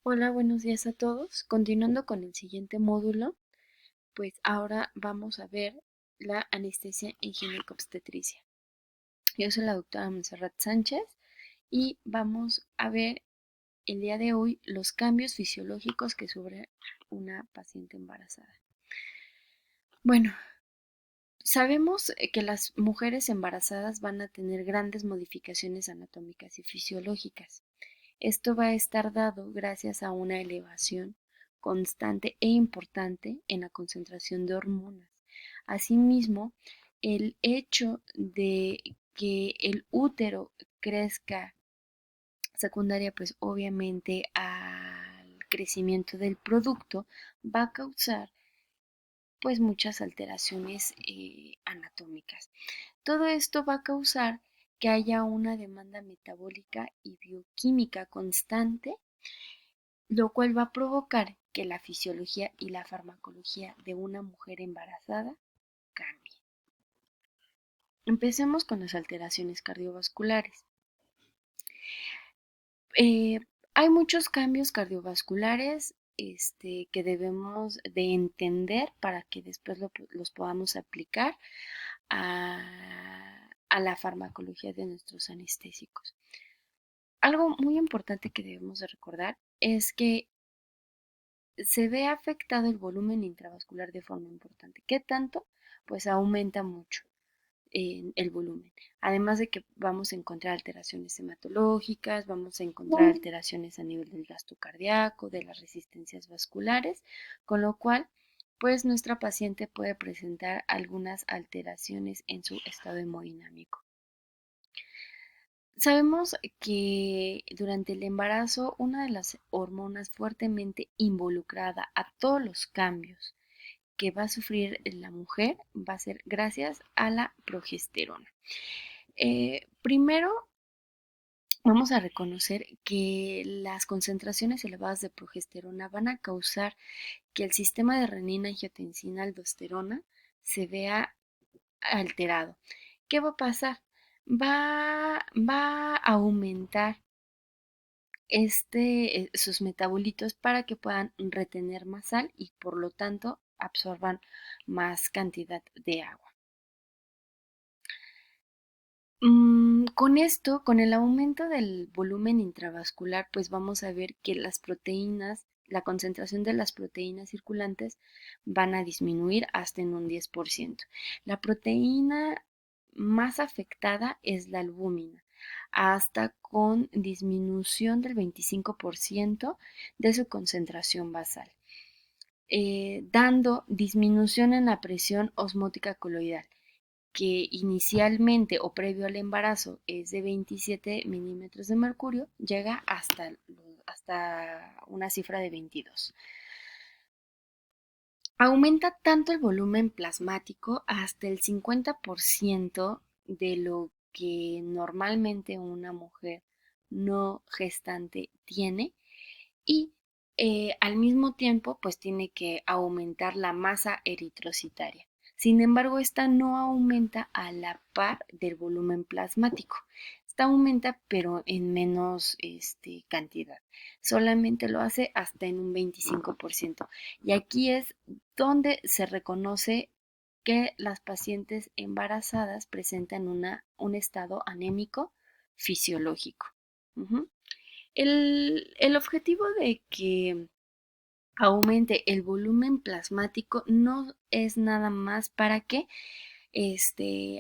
Hola, buenos días a todos. Continuando con el siguiente módulo, pues ahora vamos a ver la anestesia en ginecobstetricia. Yo soy la doctora Montserrat Sánchez y vamos a ver el día de hoy los cambios fisiológicos que sufre una paciente embarazada. Bueno, sabemos que las mujeres embarazadas van a tener grandes modificaciones anatómicas y fisiológicas. Esto va a estar dado gracias a una elevación constante e importante en la concentración de hormonas. Asimismo, el hecho de que el útero crezca secundaria, pues obviamente al crecimiento del producto, va a causar pues muchas alteraciones anatómicas. Todo esto va a causar que haya una demanda metabólica y bioquímica constante, lo cual va a provocar que la fisiología y la farmacología de una mujer embarazada cambie. Empecemos con las alteraciones cardiovasculares. Eh, Hay muchos cambios cardiovasculares que debemos de entender para que después los podamos aplicar a la farmacología de nuestros anestésicos. Algo muy importante que debemos de recordar es que se ve afectado el volumen intravascular de forma importante. ¿Qué tanto? Pues aumenta mucho el volumen. Además de que vamos a encontrar alteraciones hematológicas, vamos a encontrar alteraciones a nivel del gasto cardíaco, de las resistencias vasculares, con lo cual, pues nuestra paciente puede presentar algunas alteraciones en su estado hemodinámico. Sabemos que durante el embarazo una de las hormonas fuertemente involucrada a todos los cambios que va a sufrir la mujer va a ser gracias a la progesterona. Primero, vamos a reconocer que las concentraciones elevadas de progesterona van a causar que el sistema de renina, angiotensina, aldosterona se vea alterado. ¿Qué va a pasar? Va a aumentar sus metabolitos para que puedan retener más sal y por lo tanto absorban más cantidad de agua. Con esto, con el aumento del volumen intravascular, pues vamos a ver que las proteínas, la concentración de las proteínas circulantes van a disminuir hasta en un 10%. La proteína más afectada es la albúmina, hasta con disminución del 25% de su concentración basal, dando disminución en la presión osmótica coloidal, que inicialmente o previo al embarazo es de 27 milímetros de mercurio, llega hasta una cifra de 22. Aumenta tanto el volumen plasmático hasta el 50% de lo que normalmente una mujer no gestante tiene y al mismo tiempo pues tiene que aumentar la masa eritrocitaria. Sin embargo, esta no aumenta a la par del volumen plasmático. Esta aumenta pero en menos cantidad. Solamente lo hace hasta en un 25%. Y aquí es donde se reconoce que las pacientes embarazadas presentan un estado anémico fisiológico. Ujú. El objetivo de que aumente el volumen plasmático no es nada más para que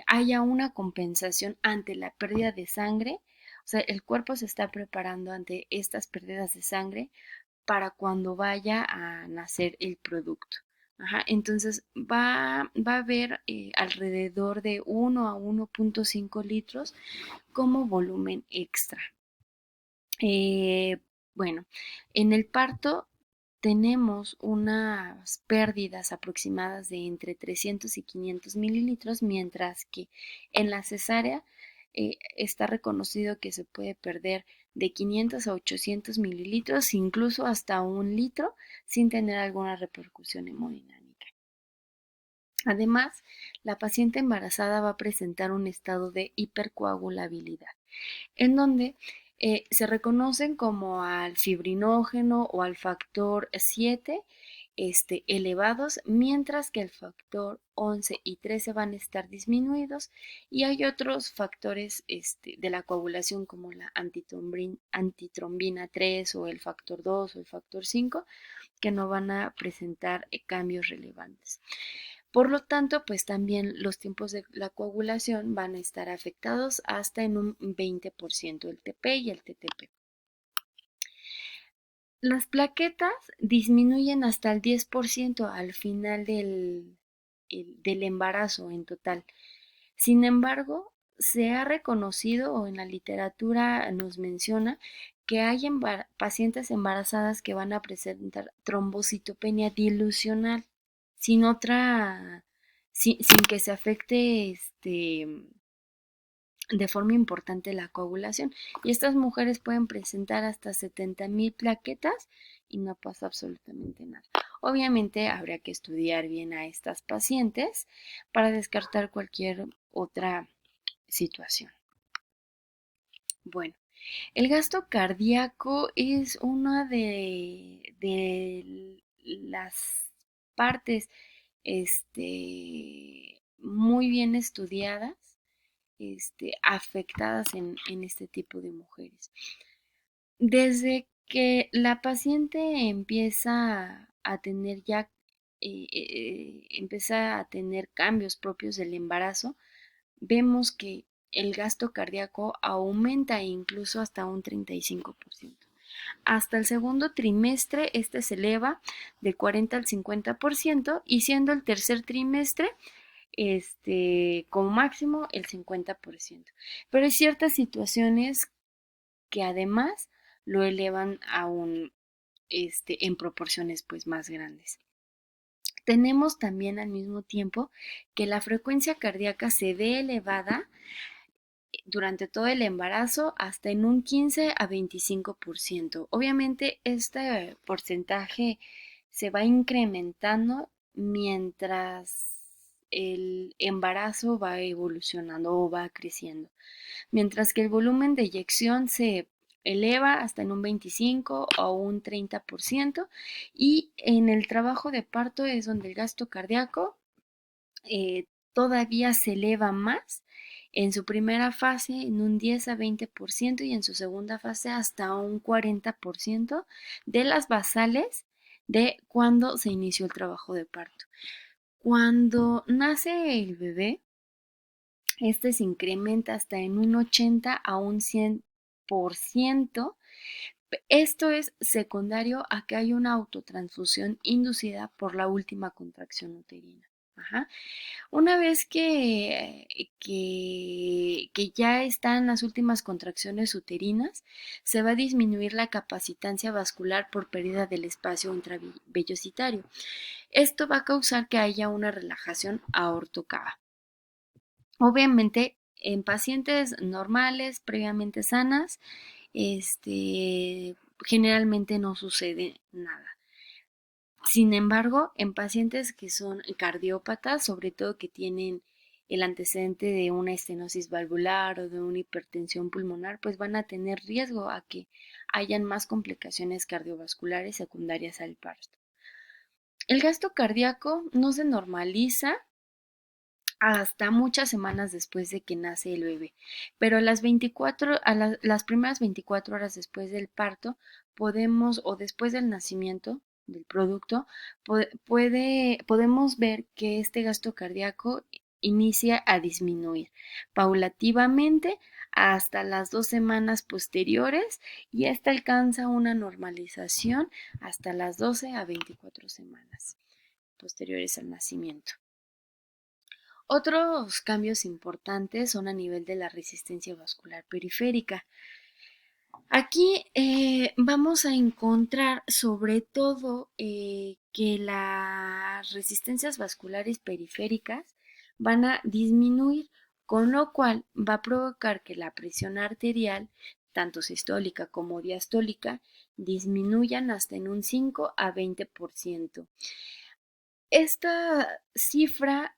haya una compensación ante la pérdida de sangre. O sea, el cuerpo se está preparando ante estas pérdidas de sangre para cuando vaya a nacer el producto. Ajá, entonces va a haber alrededor de 1 a 1.5 litros como volumen extra. Eh, bueno, en el parto tenemos unas pérdidas aproximadas de entre 300 y 500 mililitros, mientras que en la cesárea está reconocido que se puede perder de 500 a 800 mililitros, incluso hasta 1 litro, sin tener alguna repercusión hemodinámica. Además, la paciente embarazada va a presentar un estado de hipercoagulabilidad, en donde Se reconocen como al fibrinógeno o al factor 7 elevados, mientras que el factor 11 y 13 van a estar disminuidos, y hay otros factores de la coagulación como la antitrombina 3 o el factor 2 o el factor 5 que no van a presentar cambios relevantes. Por lo tanto, pues también los tiempos de la coagulación van a estar afectados hasta en un 20% el TP y el TTP. Las plaquetas disminuyen hasta el 10% al final del embarazo en total. Sin embargo, se ha reconocido o en la literatura nos menciona que hay pacientes embarazadas que van a presentar trombocitopenia dilucional sin otra, sin que se afecte de forma importante la coagulación. Y estas mujeres pueden presentar hasta 70,000 plaquetas y no pasa absolutamente nada. Obviamente habría que estudiar bien a estas pacientes para descartar cualquier otra situación. Bueno, el gasto cardíaco es una de las partes muy bien estudiadas, afectadas en este tipo de mujeres. Desde que la paciente empieza a tener ya, empieza a tener cambios propios del embarazo, vemos que el gasto cardíaco aumenta incluso hasta un 35%. Hasta el segundo trimestre, se eleva de 40 al 50% y siendo el tercer trimestre, como máximo el 50%. Pero hay ciertas situaciones que además lo elevan aún en proporciones pues más grandes. Tenemos también al mismo tiempo que la frecuencia cardíaca se ve elevada durante todo el embarazo hasta en un 15 a 25%. Obviamente este porcentaje se va incrementando mientras el embarazo va evolucionando o va creciendo, mientras que el volumen de eyección se eleva hasta en un 25 o un 30%, y en el trabajo de parto es donde el gasto cardíaco todavía se eleva más. En su primera fase en un 10 a 20% y en su segunda fase hasta un 40% de las basales de cuando se inició el trabajo de parto. Cuando nace el bebé, se incrementa hasta en un 80 a un 100%. Esto es secundario a que hay una autotransfusión inducida por la última contracción uterina. Ajá. Una vez que ya están las últimas contracciones uterinas, se va a disminuir la capacitancia vascular por pérdida del espacio intravellositario. Esto va a causar que haya una relajación aortocava. Obviamente, en pacientes normales, previamente sanas, generalmente no sucede nada. Sin embargo, en pacientes que son cardiópatas, sobre todo que tienen el antecedente de una estenosis valvular o de una hipertensión pulmonar, pues van a tener riesgo a que hayan más complicaciones cardiovasculares secundarias al parto. El gasto cardíaco no se normaliza hasta muchas semanas después de que nace el bebé, pero las primeras 24 horas después del parto o después del nacimiento del producto, podemos ver que este gasto cardíaco inicia a disminuir paulativamente hasta las 2 semanas posteriores, y esta alcanza una normalización hasta las 12 a 24 semanas posteriores al nacimiento. Otros cambios importantes son a nivel de la resistencia vascular periférica. Aquí vamos a encontrar sobre todo que las resistencias vasculares periféricas van a disminuir, con lo cual va a provocar que la presión arterial, tanto sistólica como diastólica, disminuyan hasta en un 5 a 20%. Esta cifra,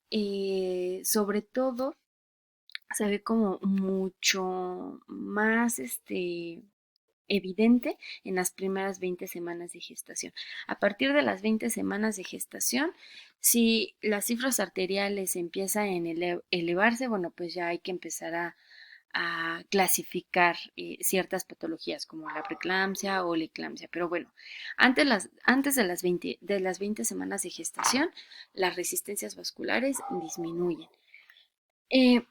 sobre todo, se ve como mucho más evidente en las primeras 20 semanas de gestación. A partir de las 20 semanas de gestación, si las cifras arteriales empiezan a elevarse, bueno, pues ya hay que empezar a clasificar ciertas patologías como la preeclampsia o la eclampsia. Pero bueno, antes de las 20 semanas de gestación, las resistencias vasculares disminuyen. Eh,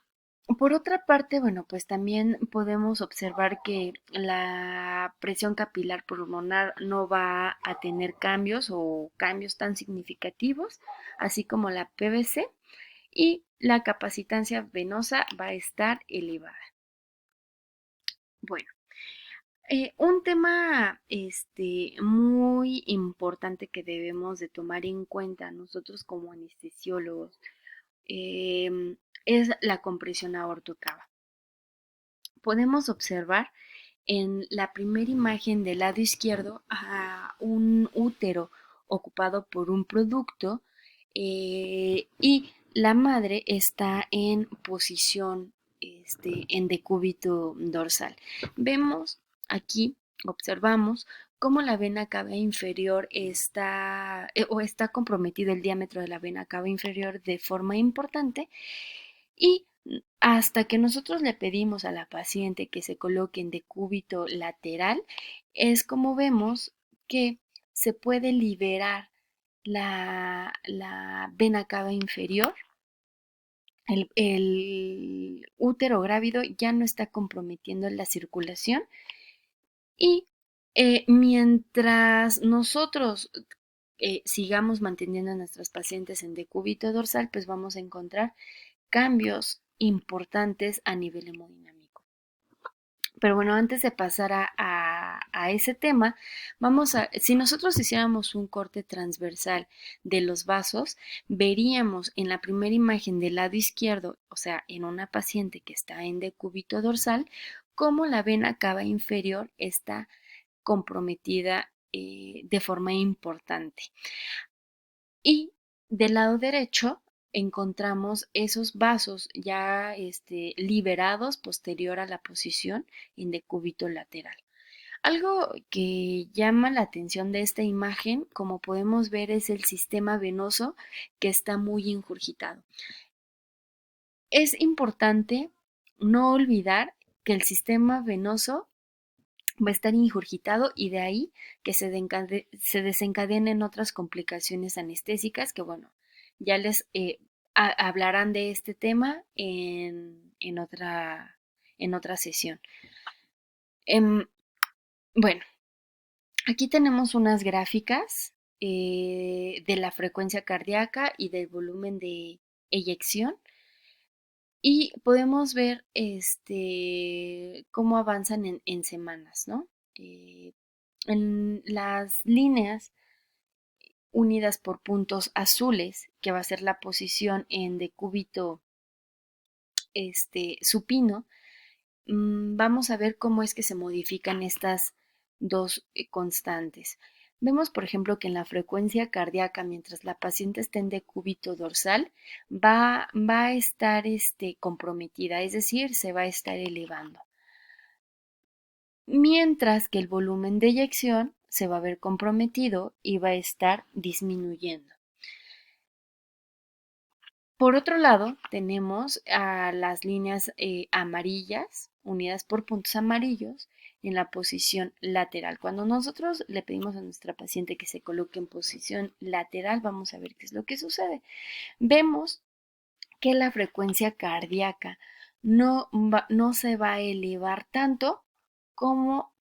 por otra parte, bueno, pues también podemos observar que la presión capilar pulmonar no va a tener cambios o cambios tan significativos, así como la PVC, y la capacitancia venosa va a estar elevada. Bueno, un tema muy importante que debemos de tomar en cuenta nosotros como anestesiólogos es la compresión aorto-cava. Podemos observar en la primera imagen del lado izquierdo a un útero ocupado por un producto y la madre está en posición en decúbito dorsal. Vemos aquí, observamos cómo la vena cava inferior está comprometido el diámetro de la vena cava inferior de forma importante y hasta que nosotros le pedimos a la paciente que se coloque en decúbito lateral, es como vemos que se puede liberar la vena cava inferior. El útero grávido ya no está comprometiendo la circulación y mientras nosotros sigamos manteniendo a nuestras pacientes en decúbito dorsal, pues vamos a encontrar cambios importantes a nivel hemodinámico. Pero bueno, antes de pasar a ese tema, si nosotros hiciéramos un corte transversal de los vasos, veríamos en la primera imagen del lado izquierdo, o sea, en una paciente que está en decúbito dorsal, cómo la vena cava inferior está comprometida de forma importante. Y del lado derecho encontramos esos vasos ya liberados posterior a la posición en decúbito lateral. Algo que llama la atención de esta imagen, como podemos ver, es el sistema venoso que está muy ingurgitado. Es importante no olvidar que el sistema venoso va a estar ingurgitado y de ahí que se desencadenen otras complicaciones anestésicas que, bueno, ya les hablarán de este tema en otra sesión. Bueno, aquí tenemos unas gráficas de la frecuencia cardíaca y del volumen de eyección. Y podemos ver cómo avanzan en semanas, ¿no? En las líneas unidas por puntos azules, que va a ser la posición en decúbito supino, vamos a ver cómo es que se modifican estas dos constantes. Vemos, por ejemplo, que en la frecuencia cardíaca, mientras la paciente está en decúbito dorsal, va a estar comprometida, es decir, se va a estar elevando. Mientras que el volumen de eyección se va a ver comprometido y va a estar disminuyendo. Por otro lado, tenemos a las líneas amarillas, unidas por puntos amarillos, en la posición lateral. Cuando nosotros le pedimos a nuestra paciente que se coloque en posición lateral, vamos a ver qué es lo que sucede. Vemos que la frecuencia cardíaca no se va a elevar tanto como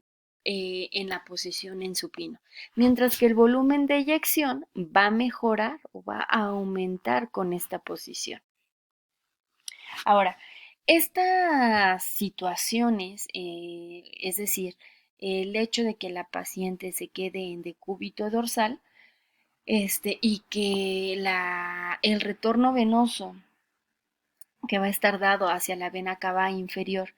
en la posición en supino, mientras que el volumen de eyección va a mejorar o va a aumentar con esta posición. Ahora, estas situaciones, es decir, el hecho de que la paciente se quede en decúbito dorsal, y que el retorno venoso que va a estar dado hacia la vena cava inferior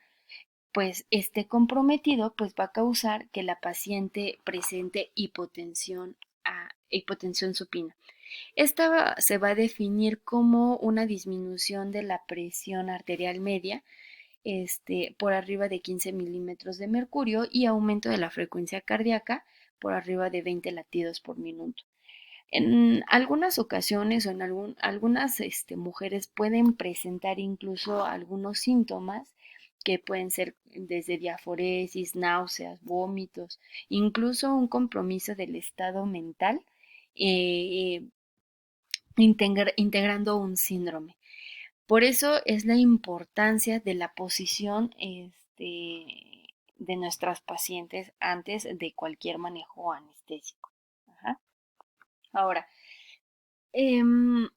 pues esté comprometido, pues va a causar que la paciente presente hipotensión supina. Esta se va a definir como una disminución de la presión arterial media por arriba de 15 milímetros de mercurio y aumento de la frecuencia cardíaca por arriba de 20 latidos por minuto. En algunas ocasiones o en algunas mujeres pueden presentar incluso algunos síntomas que pueden ser desde diaforesis, náuseas, vómitos, incluso un compromiso del estado mental, eh, integrando un síndrome. Por eso es la importancia de la posición de nuestras pacientes antes de cualquier manejo anestésico. Ajá. Ahora, em,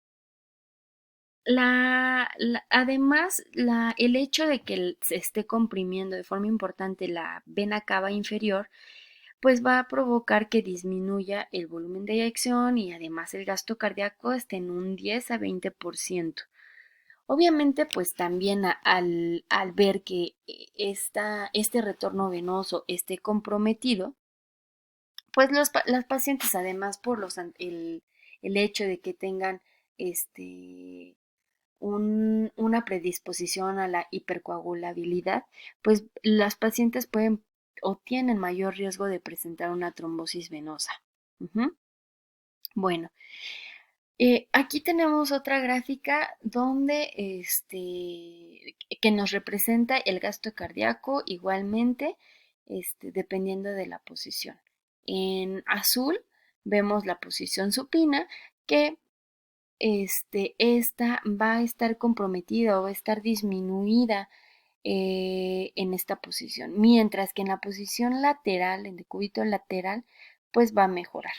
además, el hecho de que se esté comprimiendo de forma importante la vena cava inferior, pues va a provocar que disminuya el volumen de eyección y además el gasto cardíaco esté en un 10 a 20%. Obviamente, pues también al ver que este retorno venoso esté comprometido, pues las pacientes, además por el hecho de que tengan este, una predisposición a la hipercoagulabilidad, pues las pacientes pueden o tienen mayor riesgo de presentar una trombosis venosa. Ujú. Bueno, aquí tenemos otra gráfica donde que nos representa el gasto cardíaco igualmente, dependiendo de la posición. En azul vemos la posición supina que esta va a estar comprometida o va a estar disminuida en esta posición, mientras que en la posición lateral, en decúbito lateral, pues va a mejorar.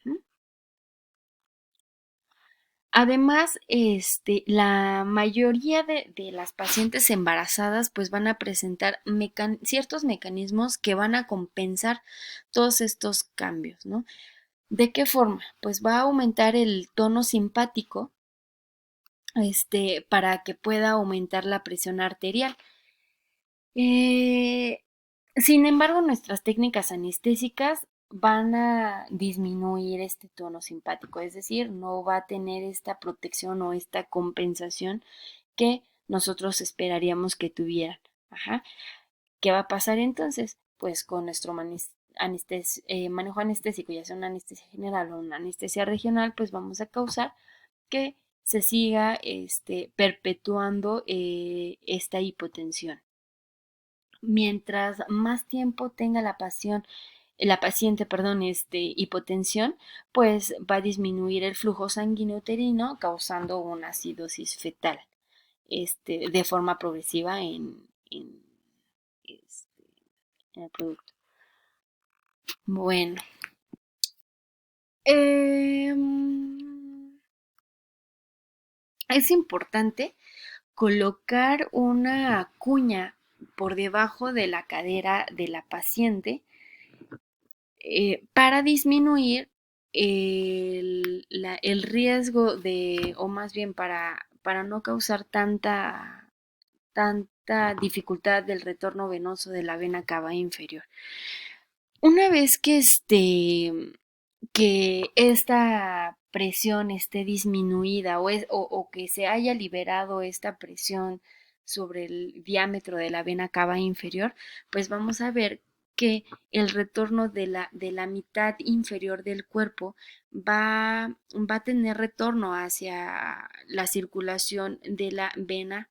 Ujú. Además, la mayoría de las pacientes embarazadas pues van a presentar ciertos mecanismos que van a compensar todos estos cambios, ¿no? ¿De qué forma? Pues va a aumentar el tono simpático, para que pueda aumentar la presión arterial. Eh, Sin embargo, nuestras técnicas anestésicas van a disminuir este tono simpático, es decir, no va a tener esta protección o esta compensación que nosotros esperaríamos que tuvieran. Ajá. ¿Qué va a pasar entonces? Pues con nuestro manejo anestésico, ya sea una anestesia general o una anestesia regional, pues vamos a causar que se siga perpetuando esta hipotensión. Mientras más tiempo tenga la paciente, perdón, hipotensión, pues va a disminuir el flujo sanguíneo uterino, causando una acidosis fetal, de forma progresiva este, en el producto. Bueno, es importante colocar una cuña por debajo de la cadera de la paciente para disminuir el riesgo o más bien para no causar tanta dificultad del retorno venoso de la vena cava inferior. Una vez que esta presión esté disminuida o que se haya liberado esta presión sobre el diámetro de la vena cava inferior, pues vamos a ver que el retorno de la mitad inferior del cuerpo va a tener retorno hacia la circulación de la vena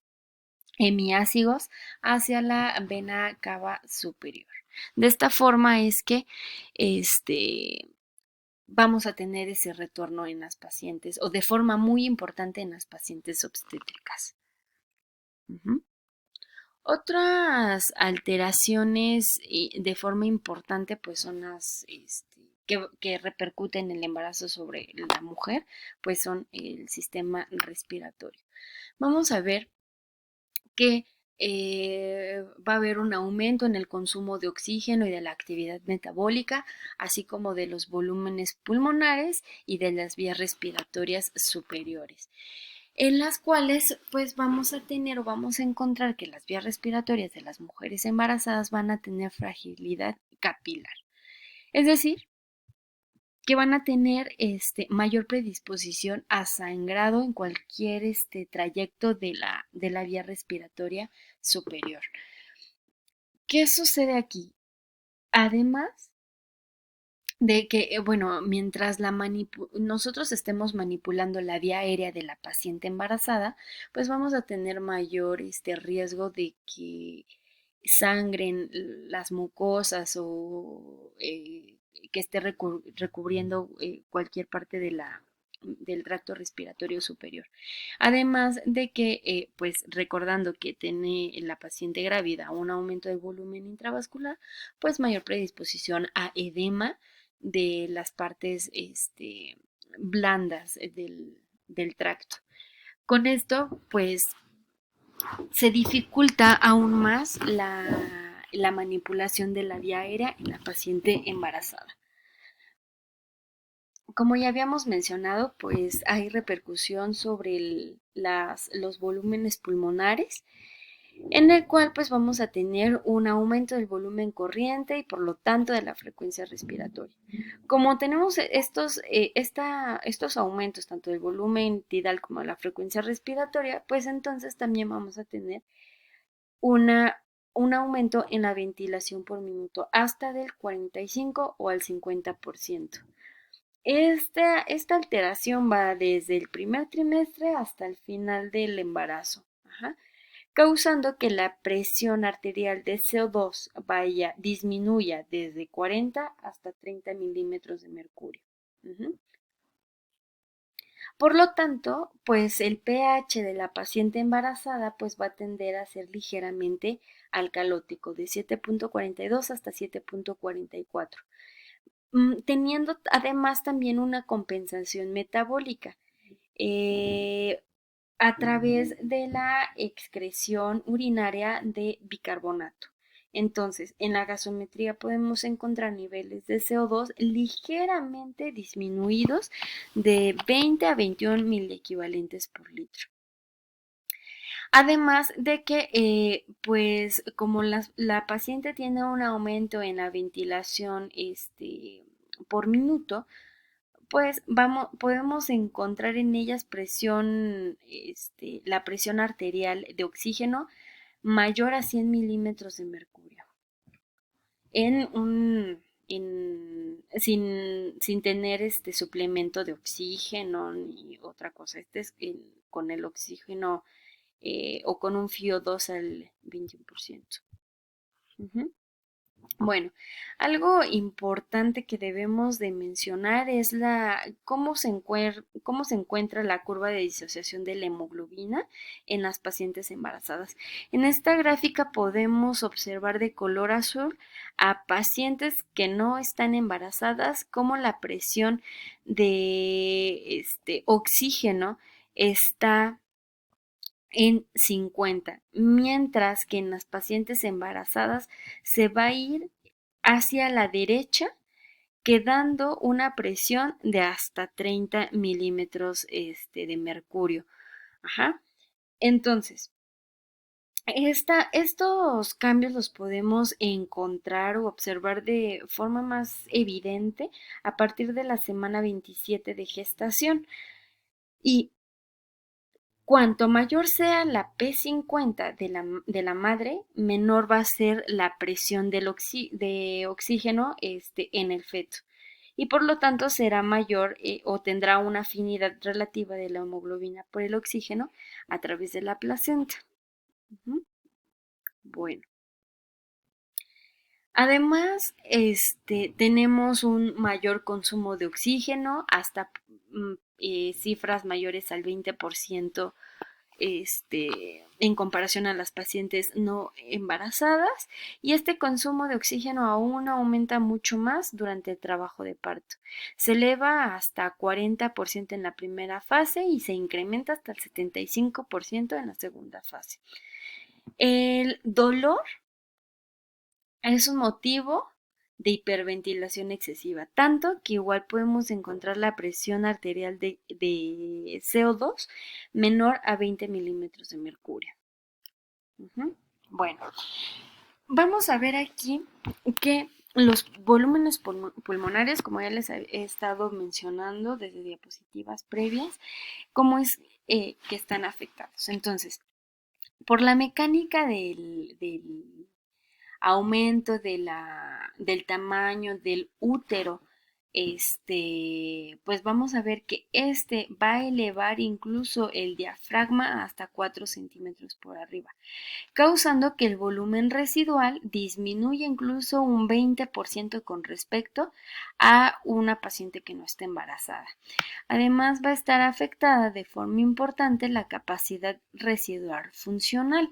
hemiácigos hacia la vena cava superior. De esta forma es que vamos a tener ese retorno en las pacientes o de forma muy importante en las pacientes obstétricas. Uh-huh. Otras alteraciones de forma importante pues son las que repercuten en el embarazo sobre la mujer, pues son el sistema respiratorio. Vamos a ver que va a haber un aumento en el consumo de oxígeno y de la actividad metabólica, así como de los volúmenes pulmonares y de las vías respiratorias superiores, en las cuales pues vamos a tener o vamos a encontrar que las vías respiratorias de las mujeres embarazadas van a tener fragilidad capilar. Es decir, que van a tener mayor predisposición a sangrado en cualquier trayecto de la vía respiratoria superior. ¿Qué sucede aquí? Además de que, bueno, mientras nosotros estemos manipulando la vía aérea de la paciente embarazada, pues vamos a tener mayor riesgo de que sangren las mucosas o que esté recubriendo cualquier parte del tracto respiratorio superior. Además de que, pues recordando que tiene la paciente grávida un aumento del volumen intravascular, pues mayor predisposición a edema de las partes blandas del tracto. Con esto, pues se dificulta aún más la manipulación de la vía aérea en la paciente embarazada. Como ya habíamos mencionado, pues hay repercusión sobre los volúmenes pulmonares, en el cual pues vamos a tener un aumento del volumen corriente y por lo tanto de la frecuencia respiratoria. Como tenemos estos aumentos tanto del volumen tidal como de la frecuencia respiratoria, pues entonces también vamos a tener una, un aumento en la ventilación por minuto hasta del 45 o al 50%. Esta alteración va desde el primer trimestre hasta el final del embarazo, causando que la presión arterial de CO2 disminuya desde 40 hasta 30 milímetros de mercurio. Por lo tanto, pues el pH de la paciente embarazada pues va a tender a ser ligeramente alcalótico, de 7.42 hasta 7.44. Teniendo además también una compensación metabólica a través de la excreción urinaria de bicarbonato. Entonces, en la gasometría podemos encontrar niveles de CO2 ligeramente disminuidos de 20 a 21 miliequivalentes por litro. Además de que, pues, como la paciente tiene un aumento en la ventilación por minuto, pues podemos encontrar en ellas la presión arterial de oxígeno mayor a 100 milímetros de mercurio en sin tener suplemento de oxígeno ni otra cosa. Con el oxígeno o con un FiO2 al 21%. Bueno, algo importante que debemos de mencionar es cómo se encuentra la curva de disociación de la hemoglobina en las pacientes embarazadas. En esta gráfica podemos observar de color azul a pacientes que no están embarazadas, como la presión de oxígeno está en 50, mientras que en las pacientes embarazadas se va a ir hacia la derecha, quedando una presión de hasta 30 milímetros de mercurio. Entonces, estos cambios los podemos encontrar o observar de forma más evidente a partir de la semana 27 de gestación. Y cuanto mayor sea la P50 de la madre, menor va a ser la presión de oxígeno en el feto. Y por lo tanto será mayor o tendrá una afinidad relativa de la hemoglobina por el oxígeno a través de la placenta. Bueno. Además, tenemos un mayor consumo de oxígeno hasta cifras mayores al 20% en comparación a las pacientes no embarazadas, y este consumo de oxígeno aún aumenta mucho más durante el trabajo de parto. Se eleva hasta 40% en la primera fase y se incrementa hasta el 75% en la segunda fase. El dolor es un motivo de hiperventilación excesiva, tanto que igual podemos encontrar la presión arterial de CO2 menor a 20 milímetros de mercurio. Bueno, vamos a ver aquí que los volúmenes pulmonares, como ya les he estado mencionando desde diapositivas previas, cómo es que están afectados. Entonces, por la mecánica del aumento del tamaño del útero, pues vamos a ver que va a elevar incluso el diafragma hasta 4 centímetros por arriba, causando que el volumen residual disminuya incluso un 20% con respecto a una paciente que no esté embarazada. Además, va a estar afectada de forma importante la capacidad residual funcional,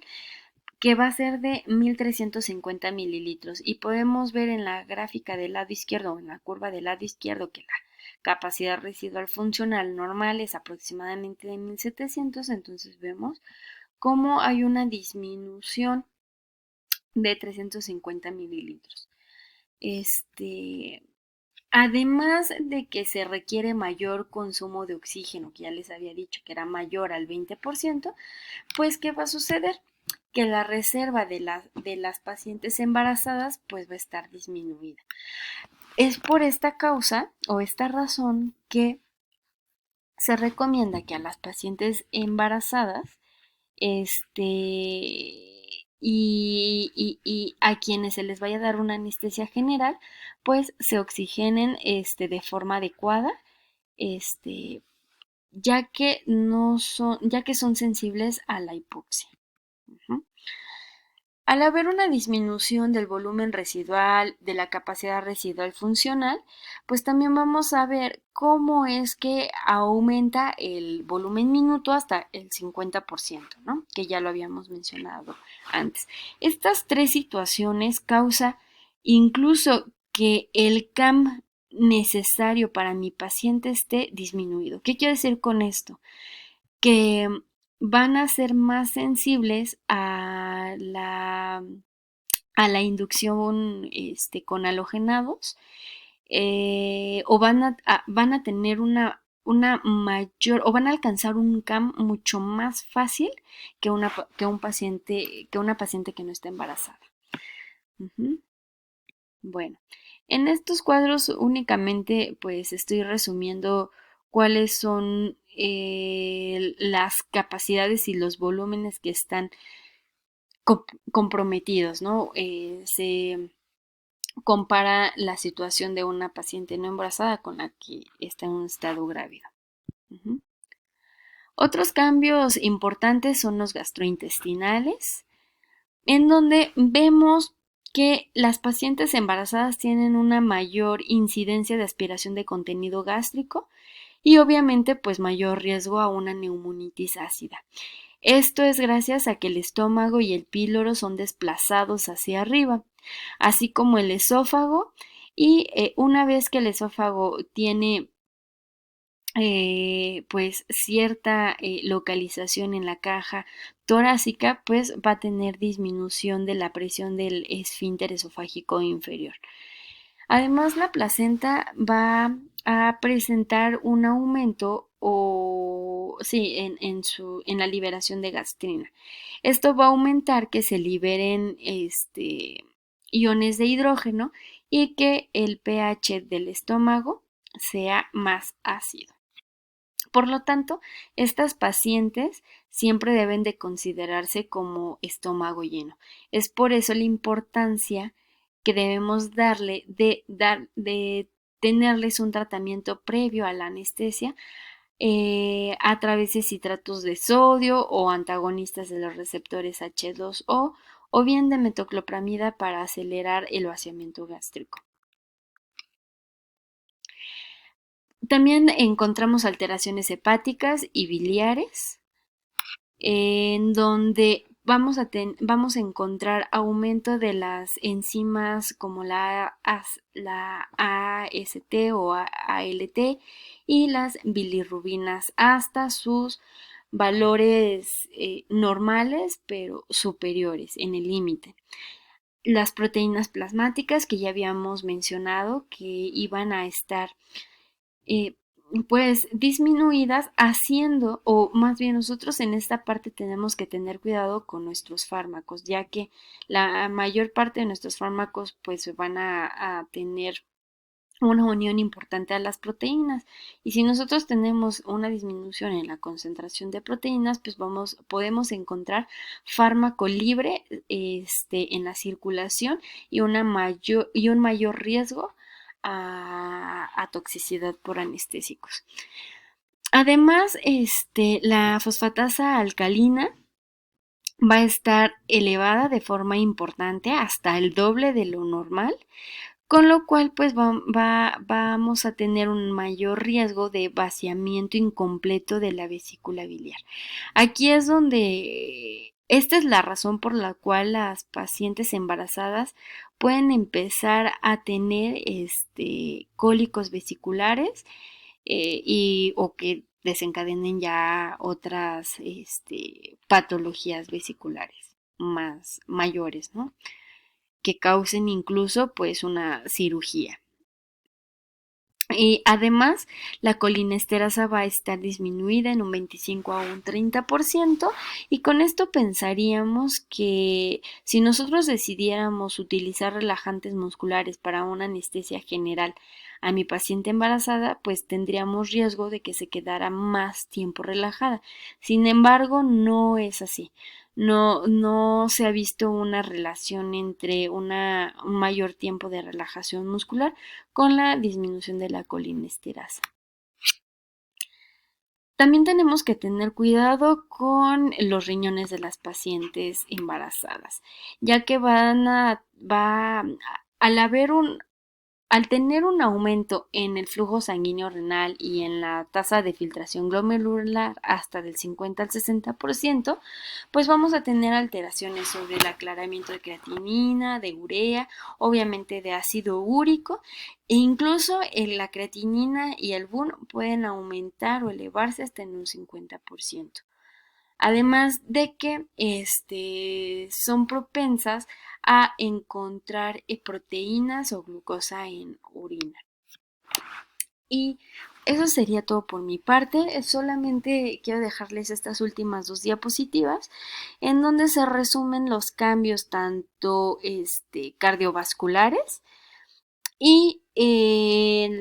que va a ser de 1350 mililitros, y podemos ver en la gráfica del lado izquierdo, en la curva del lado izquierdo, que la capacidad residual funcional normal es aproximadamente de 1700, entonces vemos cómo hay una disminución de 350 mililitros. Además de que se requiere mayor consumo de oxígeno, que ya les había dicho que era mayor al 20%, pues ¿qué va a suceder? Que la reserva de las pacientes embarazadas pues va a estar disminuida. Es por esta causa o esta razón que se recomienda que a las pacientes embarazadas y a quienes se les vaya a dar una anestesia general, pues se oxigenen de forma adecuada, este, ya que son sensibles a la hipoxia. Uh-huh. Al haber una disminución del volumen residual, de la capacidad residual funcional, pues también vamos a ver cómo es que aumenta el volumen minuto hasta el 50%, ¿no? Que ya lo habíamos mencionado antes. Estas tres situaciones causan incluso que el CAM necesario para mi paciente esté disminuido. ¿Qué quiero decir con esto? Que van a ser más sensibles a la inducción con halogenados, o van a tener una mayor, o van a alcanzar un CAM mucho más fácil que que una paciente que no está embarazada. Uh-huh. Bueno, en estos cuadros únicamente pues estoy resumiendo cuáles son las capacidades y los volúmenes que están comprometidos, ¿no? Se compara la situación de una paciente no embarazada con la que está en un estado grávido. Uh-huh. Otros cambios importantes son los gastrointestinales, en donde vemos que las pacientes embarazadas tienen una mayor incidencia de aspiración de contenido gástrico y obviamente pues mayor riesgo a una neumonitis ácida. Esto es gracias a que el estómago y el píloro son desplazados hacia arriba, así como el esófago, y una vez que el esófago tiene pues cierta localización en la caja torácica, pues va a tener disminución de la presión del esfínter esofágico inferior. Además, la placenta va a presentar un aumento en la liberación de gastrina. Esto va a aumentar que se liberen iones de hidrógeno y que el pH del estómago sea más ácido. Por lo tanto, estas pacientes siempre deben de considerarse como estómago lleno. Es por eso la importancia que debemos darle de tenerles un tratamiento previo a la anestesia a través de citratos de sodio o antagonistas de los receptores H2O o bien de metoclopramida para acelerar el vaciamiento gástrico. También encontramos alteraciones hepáticas y biliares, en donde vamos a encontrar aumento de las enzimas como la AST o ALT y las bilirrubinas hasta sus valores normales pero superiores en el límite. Las proteínas plasmáticas que ya habíamos mencionado que iban a estar pues disminuidas haciendo, o más bien nosotros en esta parte tenemos que tener cuidado con nuestros fármacos, ya que la mayor parte de nuestros fármacos pues van a tener una unión importante a las proteínas, y si nosotros tenemos una disminución en la concentración de proteínas, pues podemos encontrar fármaco libre en la circulación y un mayor riesgo a toxicidad por anestésicos. Además, la fosfatasa alcalina va a estar elevada de forma importante hasta el doble de lo normal, con lo cual pues vamos a tener un mayor riesgo de vaciamiento incompleto de la vesícula biliar. Aquí es donde esta es la razón por la cual las pacientes embarazadas pueden empezar a tener cólicos vesiculares, o que desencadenen ya otras patologías vesiculares más mayores, ¿no? Que causen incluso pues una cirugía. Y además, la colinesterasa va a estar disminuida en un 25 a un 30%, y con esto pensaríamos que si nosotros decidiéramos utilizar relajantes musculares para una anestesia general a mi paciente embarazada, pues tendríamos riesgo de que se quedara más tiempo relajada. Sin embargo, no es así. No se ha visto una relación entre un mayor tiempo de relajación muscular con la disminución de la colinesterasa. También tenemos que tener cuidado con los riñones de las pacientes embarazadas, ya que al tener un aumento en el flujo sanguíneo renal y en la tasa de filtración glomerular hasta del 50 al 60%, pues vamos a tener alteraciones sobre el aclaramiento de creatinina, de urea, obviamente de ácido úrico, e incluso la creatinina y el BUN pueden aumentar o elevarse hasta en un 50%. Además de que son propensas a encontrar proteínas o glucosa en orina. Y eso sería todo por mi parte. Solamente quiero dejarles estas últimas 2 diapositivas en donde se resumen los cambios tanto cardiovasculares y, y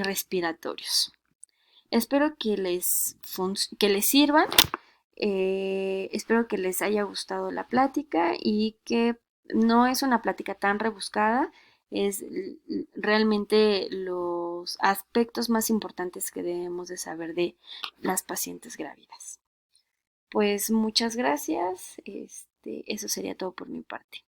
respiratorios. Espero que les sirvan. Espero que les haya gustado la plática y que no es una plática tan rebuscada, es realmente los aspectos más importantes que debemos de saber de las pacientes grávidas. Pues muchas gracias, eso sería todo por mi parte.